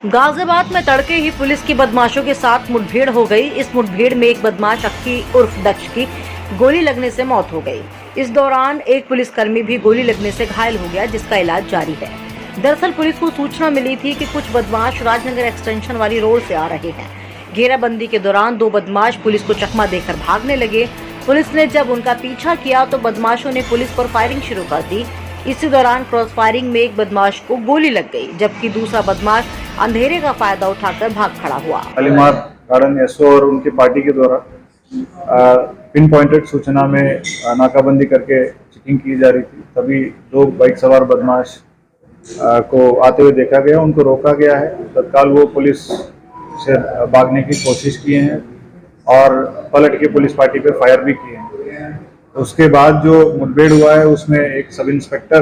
गाजियाबाद में तड़के ही पुलिस की बदमाशों के साथ मुठभेड़ हो गई। इस मुठभेड़ में एक बदमाश अक्की उर्फ दक्ष की गोली लगने से मौत हो गई। इस दौरान एक पुलिसकर्मी भी गोली लगने से घायल हो गया, जिसका इलाज जारी है। दरअसल पुलिस को सूचना मिली थी कि कुछ बदमाश राजनगर एक्सटेंशन वाली रोड से आ रहे हैं। घेराबंदी के दौरान दो बदमाश पुलिस को चकमा देकर भागने लगे। पुलिस ने जब उनका पीछा किया तो बदमाशों ने पुलिस पर फायरिंग शुरू कर दी। इसी दौरान क्रॉस फायरिंग में एक बदमाश को गोली लग गई, जबकि दूसरा बदमाश अंधेरे का फायदा उठाकर भाग खड़ा हुआ। अलीमार गार्डन एसओ और उनकी पार्टी के द्वारा पिन पॉइंटेड सूचना में नाकाबंदी करके चेकिंग की जा रही थी। तभी दो बाइक सवार बदमाश को आते हुए देखा गया, उनको रोका गया है। तत्काल वो पुलिस से भागने की कोशिश किए हैं और पलट के पुलिस पार्टी पे फायर भी किए हैं। उसके बाद जो मुठभेड़ हुआ है उसमें एक सब इंस्पेक्टर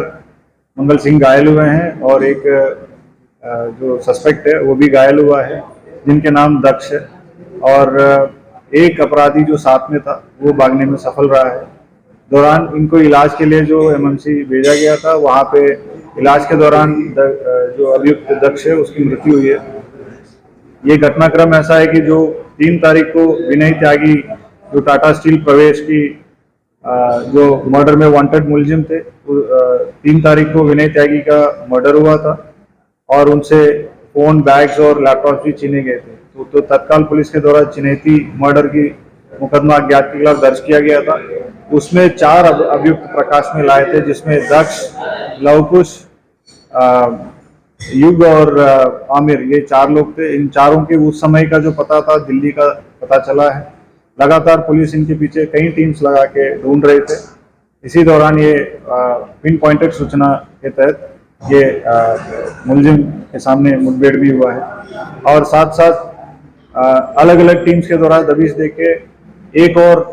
मंगल सिंह घायल हुए हैं और एक जो सस्पेक्ट है वो भी घायल हुआ है, जिनके नाम दक्ष है। और एक अपराधी जो साथ में था वो भागने में सफल रहा है। दौरान इनको इलाज के लिए जो एमएमसी भेजा गया था, वहाँ पे इलाज के दौरान जो अभियुक्त दक्ष है उसकी मृत्यु हुई है। ये घटनाक्रम ऐसा है कि जो 3 तारीख को विनय त्यागी जो टाटा स्टील प्रवेश की जो मर्डर में वांटेड मुलजिम थे, 3 तारीख को विनय त्यागी का मर्डर हुआ था और उनसे फोन, बैग्स और लैपटॉप भी छीने गए थे। तो तत्काल पुलिस के द्वारा चिन्हैती मर्डर की मुकदमा अज्ञात के खिलाफ दर्ज किया गया था। उसमें 4 अभियुक्त प्रकाश में लाए थे, जिसमें दक्ष, लवकुश, युग और आमिर, ये 4 लोग थे। इन चारों के उस समय का जो पता था दिल्ली का पता चला है। लगातार पुलिस इनके पीछे कई टीम्स लगा के ढूंढ रहे थे। इसी दौरान ये पिन पॉइंटेड सूचना के तहत ये मुलजिम के सामने मुठभेड़ भी हुआ है और साथ साथ अलग अलग टीम्स के द्वारा दबिश देके एक और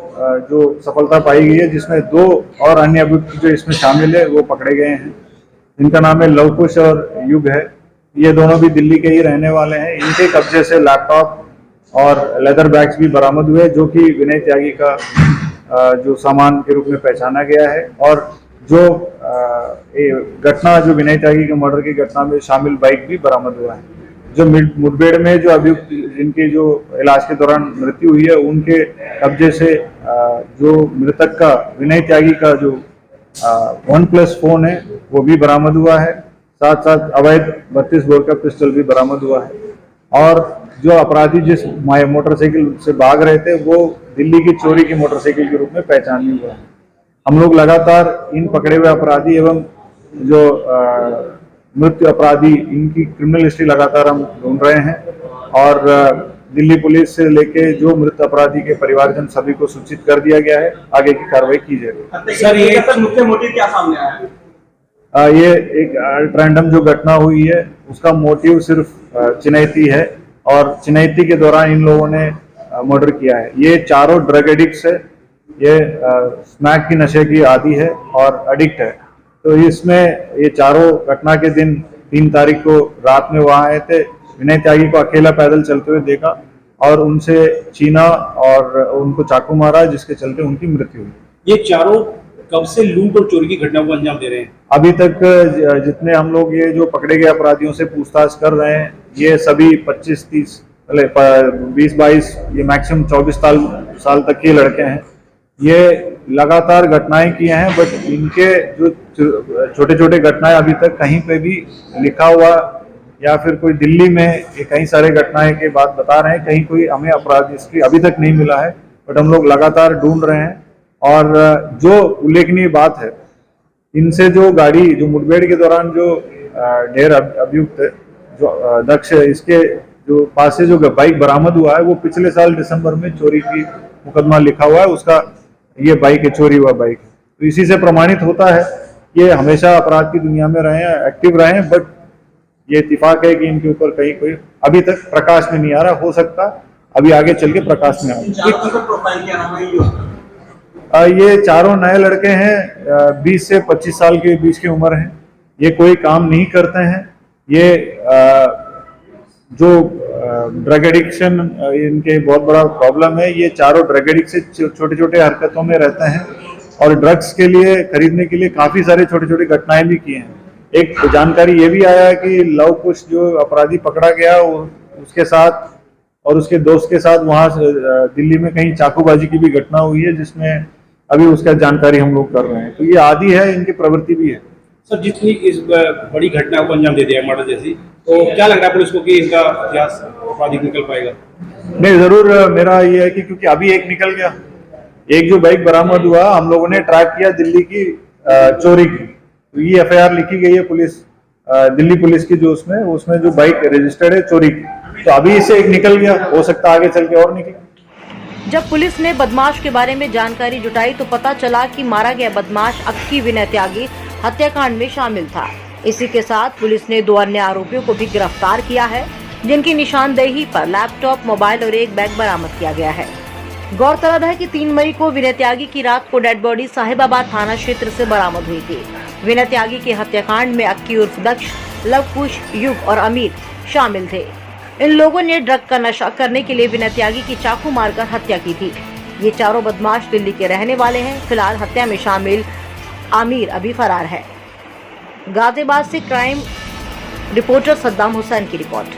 जो सफलता पाई गई है, जिसमें 2 और अन्य अभियुक्त जो इसमें शामिल है वो पकड़े गए हैं, जिनका नाम है लवकुश और युग है। ये दोनों भी दिल्ली के ही रहने वाले हैं। इनके कब्जे से लैपटॉप और लेदर बैग्स भी बरामद हुए, जो कि विनय त्यागी का जो सामान के रूप में पहचाना गया है। और जो घटना जो विनय त्यागी के मर्डर की घटना में शामिल बाइक भी बरामद हुआ है। जो मुठभेड़ में जो अभियुक्त जिनकी जो इलाज के दौरान मृत्यु हुई है, उनके कब्जे से जो मृतक का विनय त्यागी का जो OnePlus फोन है वो भी बरामद हुआ है। साथ साथ अवैध 32 बोर का पिस्टल भी बरामद हुआ है। और जो अपराधी जिस मोटरसाइकिल से भाग रहे थे वो दिल्ली की चोरी की मोटरसाइकिल के रूप में पहचान भी हुआ है। हम लोग लगातार इन पकड़े हुए अपराधी एवं जो मृत्यु अपराधी, इनकी क्रिमिनल हिस्ट्री लगातार हम ढूंढ रहे हैं और दिल्ली पुलिस से लेके जो मृत अपराधी के परिवारजन सभी को सूचित कर दिया गया है। आगे की कार्रवाई की जाएगी। सर, ये मुख्य मोटिव क्या सामने आया है? ये एक रैंडम जो घटना हुई है उसका मोटिव सिर्फ चिन्हैती है और चिन्हैती के दौरान इन लोगों ने मर्डर किया है। ये चारों ड्रग एडिक्ट्स है। ये स्मैक की नशे की आदी है और एडिक्ट है। तो इसमें ये चारों घटना के दिन 3 तारीख को रात में वहां आए थे। विनय त्यागी को अकेला पैदल चलते हुए देखा और उनसे छीना और उनको चाकू मारा, जिसके चलते उनकी मृत्यु हुई। ये चारों कब से लूट और चोरी की घटना को अंजाम दे रहे हैं? अभी तक जितने हम लोग ये जो पकड़े गए अपराधियों से पूछताछ कर रहे हैं, ये सभी 25-30 20-22 ये मैक्सिमम 24 साल तक के लड़के हैं। ये लगातार घटनाएं किए हैं, बट इनके जो छोटे छोटे घटनाएं अभी तक कहीं पे भी लिखा हुआ या फिर कोई दिल्ली में ये कई सारे घटनाएं के बात बता रहे हैं, कहीं कोई हमें अपराध इसकी अभी तक नहीं मिला है। बट हम लोग लगातार ढूंढ रहे हैं। और जो उल्लेखनीय बात है, इनसे जो गाड़ी जो मुठभेड़ के दौरान जो ढेर अभियुक्त जो दक्ष है, इसके जो पास से जो बाइक बरामद हुआ है वो पिछले साल दिसंबर में चोरी की मुकदमा लिखा हुआ है। उसका ये बाइक है, चोरी हुआ बाइक। तो इसी से प्रमाणित होता है ये हमेशा अपराध की दुनिया में रहे हैं, एक्टिव रहे हैं। बट ये इत्तेफाक है कि इनके ऊपर कहीं कोई अभी तक प्रकाश में नहीं आ रहा। हो सकता अभी आगे चल के प्रकाश में आए। ये चारों नए लड़के हैं, 20 से 25 साल के बीच की उम्र है। ये कोई काम नहीं करते हैं। ये जो ड्रग एडिक्शन इनके बहुत बड़ा प्रॉब्लम है। ये चारों ड्रग एडिक्ट से छोटे छोटे हरकतों में रहते हैं और ड्रग्स के लिए खरीदने के लिए काफ़ी सारे छोटे छोटे घटनाएं भी किए हैं। एक जानकारी ये भी आया है कि लव कुश जो अपराधी पकड़ा गया उसके साथ और उसके दोस्त के साथ वहां से दिल्ली में कहीं चाकूबाजी की भी घटना हुई है, जिसमें अभी उसका जानकारी हम लोग कर रहे हैं। तो ये आदि है, इनकी प्रवृत्ति भी है। सर, जितनी इस बड़ी घटना को अंजाम दे दिया मर्डर जैसी, तो क्या लग रहा है पुलिस को कि इनका इतिहास आपराधिक निकल पाएगा? नहीं, जरूर मेरा ये है कि क्योंकि अभी एक निकल गया, एक जो बाइक बरामद हुआ, हम लोगों ने ट्रैक किया दिल्ली की चोरी की, तो ये एफआईआर लिखी गई है दिल्ली पुलिस की, जो उसमें जो बाइक रजिस्टर्ड है चोरी की, तो अभी इससे एक निकल गया, हो सकता है आगे चल के और निकले। जब पुलिस ने बदमाश के बारे में जानकारी जुटाई तो पता चला कि मारा गया बदमाश अक्की विनय त्यागी हत्याकांड में शामिल था। इसी के साथ पुलिस ने 2 अन्य आरोपियों को भी गिरफ्तार किया है, जिनकी निशानदेही पर लैपटॉप, मोबाइल और एक बैग बरामद किया गया है। गौरतलब है कि 3 मई को विनय त्यागी की रात को डेड बॉडी साहिबाबाद थाना क्षेत्र से बरामद हुई थी। विनय त्यागी के हत्याकांड में अक्की उर्फ दक्ष, लवकुश, युग और अमीर शामिल थे। इन लोगों ने ड्रग का नशा करने के लिए विनय त्यागी की चाकू मारकर हत्या की थी। ये चारों बदमाश दिल्ली के रहने वाले हैं। फिलहाल हत्या में शामिल आमिर अभी फरार है। गाजियाबाद से क्राइम रिपोर्टर सद्दाम हुसैन की रिपोर्ट।